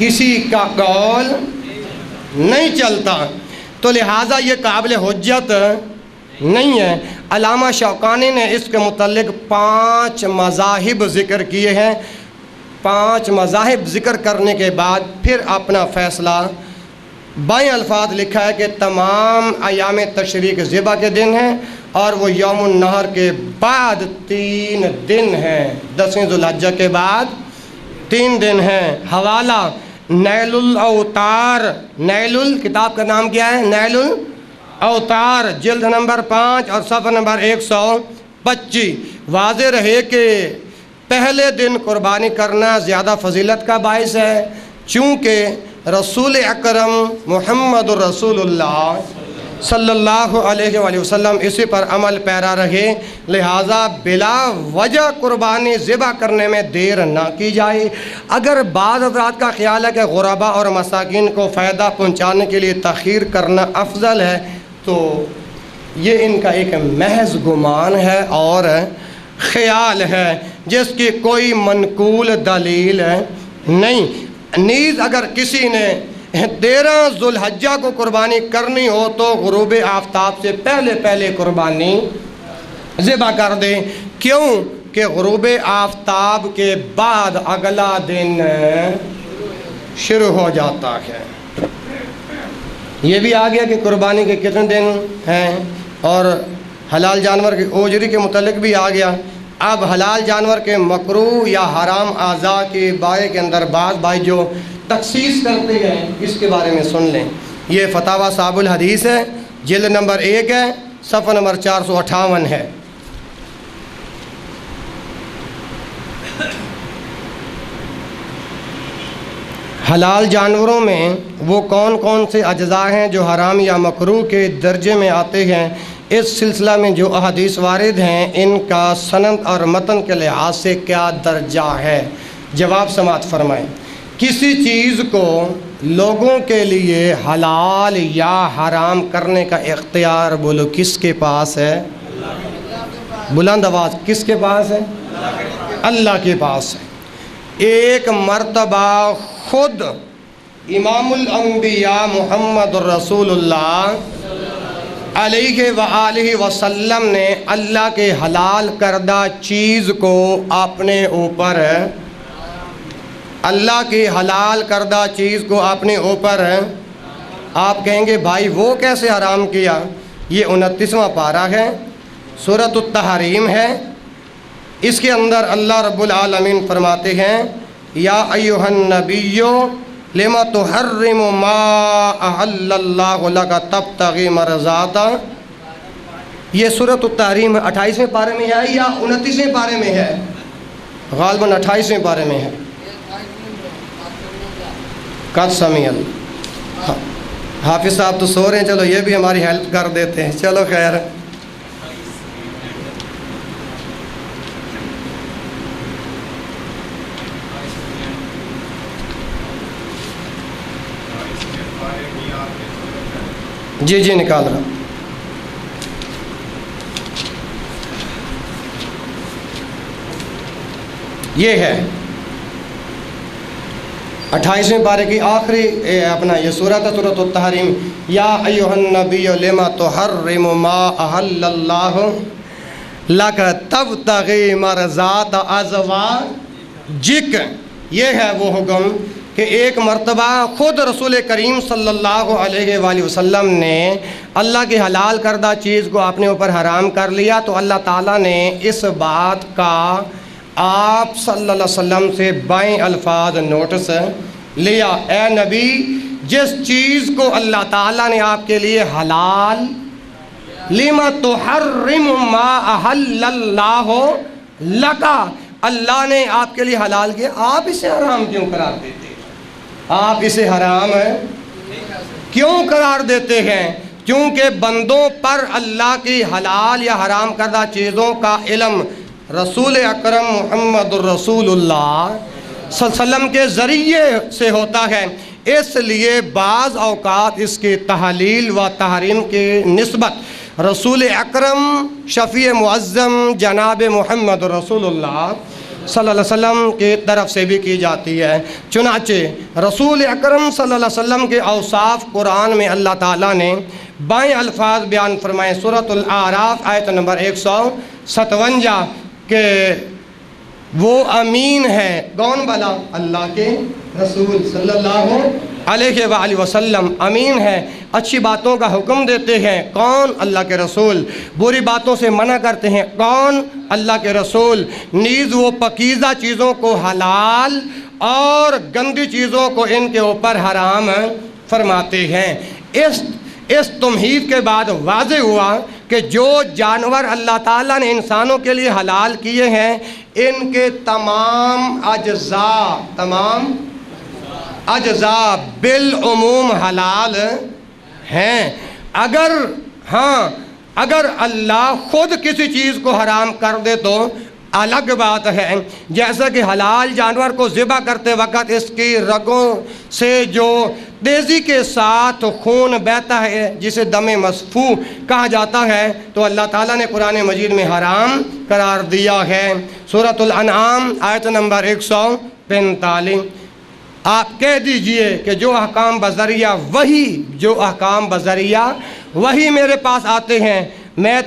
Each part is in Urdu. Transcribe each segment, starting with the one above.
کسی کا قول نہیں چلتا، تو لہٰذا یہ قابل حجت نہیں ہے۔ علامہ شوکانی نے اس کے متعلق 5 مذاہب ذکر کیے ہیں۔ 5 مذاہب ذکر کرنے کے بعد پھر اپنا فیصلہ بائیں الفاظ لکھا ہے کہ تمام ایام تشریق ذبح کے دن ہیں، اور وہ یوم النحر کے بعد 3 دن ہیں، 10 ذو الحجہ کے بعد 3 دن ہیں۔ حوالہ نیل الاوتار، نیل کتاب کا نام کیا ہے؟ نیل الاوتار، جلد نمبر 5 اور صفحہ نمبر 125۔ واضح رہے کہ پہلے دن قربانی کرنا زیادہ فضیلت کا باعث ہے، چونکہ رسول اکرم محمد رسول اللہ صلی اللہ علیہ وآلہ وسلم اسی پر عمل پیرا رہے، لہٰذا بلا وجہ قربانی ذبح کرنے میں دیر نہ کی جائے۔ اگر بعض حضرات کا خیال ہے کہ غربا اور مساکین کو فائدہ پہنچانے کے لیے تاخیر کرنا افضل ہے، تو یہ ان کا ایک محض گمان ہے اور خیال ہے جس کی کوئی منقول دلیل نہیں۔ نیز اگر کسی نے 13 ذو الحجہ کو قربانی کرنی ہو تو غروب آفتاب سے پہلے قربانی ذبح کر دے، کیوں کہ غروب آفتاب کے بعد اگلا دن شروع ہو جاتا ہے۔ یہ بھی آ گیا کہ قربانی کے کتنے دن ہیں، اور حلال جانور کی اوجری کے متعلق بھی آ گیا۔ اب حلال جانور کے مکروہ یا حرام اعضاء کے بارے کے اندر بعض بھائی جو تخصیص کرتے ہیں، اس کے بارے میں سن لیں۔ یہ فتاویٰ صاحب الحدیث ہے، جلد نمبر 1 ہے، صفحہ نمبر 458 ہے۔ حلال جانوروں میں وہ کون سے اجزاء ہیں جو حرام یا مکروہ کے درجے میں آتے ہیں؟ اس سلسلہ میں جو احادیث وارد ہیں ان کا سند اور متن کے لحاظ سے کیا درجہ ہے؟ جواب سماعت فرمائیں۔ کسی چیز کو لوگوں کے لیے حلال یا حرام کرنے کا اختیار بولو کس کے پاس ہے؟ بلند آواز، کس کے پاس ہے؟ اللہ کے پاس ہے۔ ایک مرتبہ خود امام الانبیاء محمد رسول اللہ علیہ وآلہ وسلم نے اللہ کے حلال کردہ چیز کو اپنے اوپر آپ کہیں گے بھائی وہ کیسے حرام کیا؟ یہ 29واں پارہ ہے، سورۃ التحریم ہے۔ اس کے اندر اللہ رب العالمین فرماتے ہیں یا ایھا النبی لما تحرم ما احل اللہ لک تبتغی مرضاتا۔ یہ سورۃ التحریم 28ویں پارے میں ہے یا 29ویں پارے میں ہے؟ غالباً 28ویں پارے میں ہے۔ قد سمع اللہ۔ حافظ صاحب تو سو رہے ہیں، چلو یہ بھی ہماری ہیلپ کر دیتے ہیں، چلو خیر۔ جی نکال رہا۔ یہ ہے 28ویں پارے کی آخری اپنا یہ سورۃ التحریم، یا ایھا النبی لما تحرم ما احل اللہ لک تبتغی مرضات ازواجک۔ یہ ہے وہ حکم کہ ایک مرتبہ خود رسول کریم صلی اللہ علیہ وآلہ وسلم نے اللہ کی حلال کردہ چیز کو اپنے اوپر حرام کر لیا، تو اللہ تعالیٰ نے اس بات کا آپ صلی اللہ علیہ وسلم سے بائیں الفاظ نوٹس لیا، اے نبی جس چیز کو اللہ تعالیٰ نے آپ کے لیے حلال، لما تحرم ما احل اللہ لک، اللہ نے آپ کے لیے حلال کیا، آپ اسے حرام کیوں قرار دیتے؟ آپ اسے حرام کیوں قرار دیتے ہیں؟ کیونکہ بندوں پر اللہ کی حلال یا حرام کردہ چیزوں کا علم رسول اکرم محمد الرسول اللہ صلی اللہ علیہ وسلم کے ذریعے سے ہوتا ہے، اس لیے بعض اوقات اس کی تحلیل و تحریم کی نسبت رسول اکرم شفیع معظم جناب محمد رسول اللہ صلی اللہ علیہ وسلم کی طرف سے بھی کی جاتی ہے۔ چنانچہ رسول اکرم صلی اللہ علیہ وسلم کے اوصاف قرآن میں اللہ تعالیٰ نے بائیں الفاظ بیان فرمائے۔ سورۃ الاعراف آیت نمبر 157 کہ وہ امین ہے، کون بلا؟ اللہ کے رسول صلی اللہ علیہ وآلہ وسلم امین ہے، اچھی باتوں کا حکم دیتے ہیں، کون؟ اللہ کے رسول، بری باتوں سے منع کرتے ہیں، کون؟ اللہ کے رسول، نیز وہ پاکیزہ چیزوں کو حلال اور گندی چیزوں کو ان کے اوپر حرام فرماتے ہیں۔ اس تمہید کے بعد واضح ہوا کہ جو جانور اللہ تعالیٰ نے انسانوں کے لیے حلال کیے ہیں ان کے تمام اجزاء بالعموم حلال ہیں۔ اگر اللہ خود کسی چیز کو حرام کر دے تو الگ بات ہے، جیسا کہ حلال جانور کو ذبح کرتے وقت اس کی رگوں سے جو تیزی کے ساتھ خون بہتا ہے جسے دم مسفوح کہا جاتا ہے تو اللہ تعالیٰ نے قرآن مجید میں حرام قرار دیا ہے۔ سورۃ الانعام آیت نمبر 145۔ آپ کہہ دیجئے کہ جو احکام بذریعہ وہی میرے پاس آتے ہیں، میں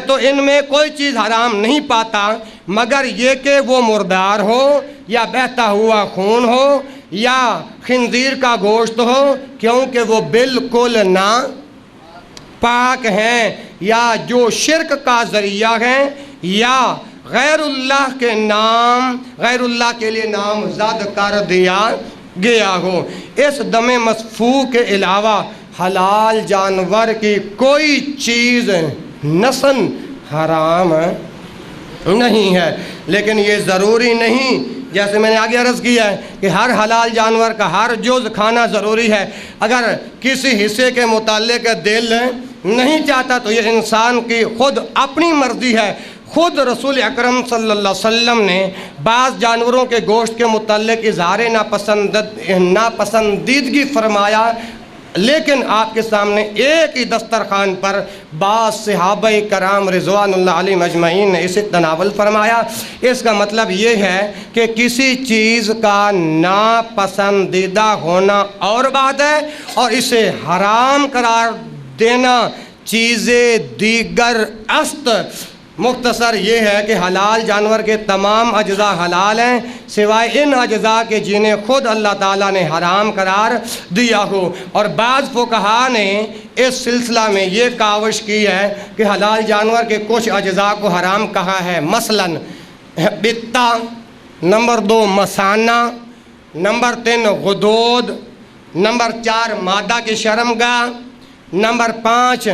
تو ان میں کوئی چیز حرام نہیں پاتا مگر یہ کہ وہ مردار ہو یا بہتا ہوا خون ہو یا خنزیر کا گوشت ہو، کیونکہ وہ بالکل نا پاک ہیں، یا جو شرک کا ذریعہ ہیں، یا غیر اللہ کے لیے نامزد کر دیا گیا ہو۔ اس دم مسفوح کے علاوہ حلال جانور کی کوئی چیز نسن حرام نہیں ہے، لیکن یہ ضروری نہیں، جیسے میں نے آگے عرض کیا ہے کہ ہر حلال جانور کا ہر جز کھانا ضروری ہے۔ اگر کسی حصے کے متعلق دل نہیں چاہتا تو یہ انسان کی خود اپنی مرضی ہے۔ خود رسول اکرم صلی اللہ علیہ وسلم نے بعض جانوروں کے گوشت کے متعلق اظہار ناپسندیدگی فرمایا، لیکن آپ کے سامنے ایک ہی دسترخوان پر بعض صحابہ کرام رضوان اللہ علیہم اجمعین نے اسے تناول فرمایا۔ اس کا مطلب یہ ہے کہ کسی چیز کا ناپسندیدہ ہونا اور بات ہے اور اسے حرام قرار دینا چیزیں دیگر است۔ مختصر یہ ہے کہ حلال جانور کے تمام اجزاء حلال ہیں سوائے ان اجزاء کے جنہیں خود اللہ تعالیٰ نے حرام قرار دیا ہو، اور بعض فقہا نے اس سلسلہ میں یہ کاوش کی ہے کہ حلال جانور کے کچھ اجزاء کو حرام کہا ہے، مثلا بتہ، نمبر 2 مثانہ، نمبر 3 غدود، نمبر 4 مادہ کی شرمگاہ، نمبر 5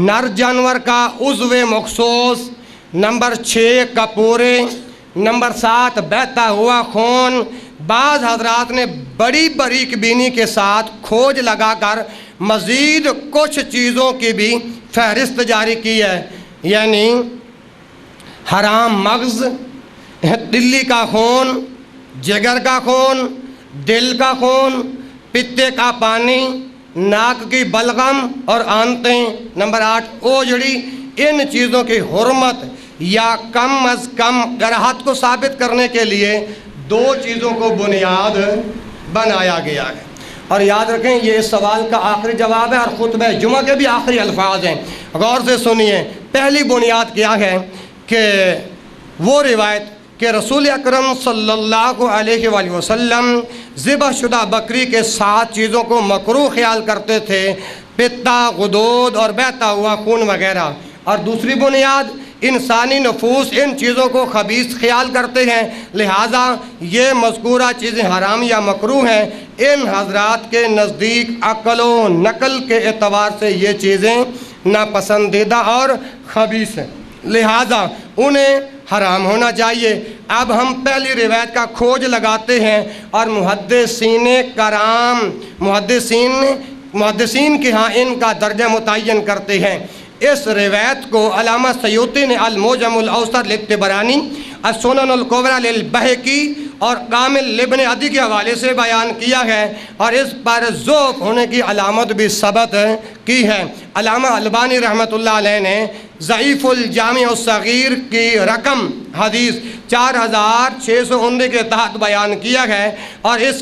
نر جانور کا عضو مخصوص، نمبر 6 کپورے، نمبر 7 بہتا ہوا خون۔ بعض حضرات نے بڑی باریک بینی کے ساتھ کھوج لگا کر مزید کچھ چیزوں کی بھی فہرست جاری کی ہے، یعنی حرام مغز، دلی کا خون، جگر کا خون، دل کا خون، پتے کا پانی، ناک کی بلغم اور آنتیں۔ نمبر 8 اوجڑی۔ ان چیزوں کی حرمت یا کم از کم کراہت کو ثابت کرنے کے لیے 2 چیزوں کو بنیاد بنایا گیا ہے، اور یاد رکھیں یہ اس سوال کا آخری جواب ہے اور خطبہ جمعہ کے بھی آخری الفاظ ہیں، غور سے سنیے۔ پہلی بنیاد کیا ہے کہ وہ روایت کہ رسول اکرم صلی اللہ علیہ وآلہ وسلم ذبح شدہ بکری کے 7 چیزوں کو مکروہ خیال کرتے تھے، پتہ، غدود اور بہتا ہوا خون وغیرہ۔ اور دوسری بنیاد، انسانی نفوس ان چیزوں کو خبیث خیال کرتے ہیں، لہٰذا یہ مذکورہ چیزیں حرام یا مکروہ ہیں۔ ان حضرات کے نزدیک عقل و نقل کے اعتبار سے یہ چیزیں ناپسندیدہ اور خبیث ہیں، لہٰذا انہیں حرام ہونا چاہیے۔ اب ہم پہلی روایت کا کھوج لگاتے ہیں اور محدثین کرام محدثین کے ہاں ان کا درجہ متعین کرتے ہیں۔ اس روایت کو علامہ سیوطی نے المعجم الاوسط للطبرانی، السنن الکبریٰ للبہقی اور کامل لابن عدی کے حوالے سے بیان کیا ہے، اور اس پر ضعف ہونے کی علامت بھی ثبت کی ہے۔ علامہ البانی رحمۃ اللہ علیہ نے ضعیف الجامع الصغیر کی رقم حدیث 4619 کے تحت بیان کیا ہے، اور اس کے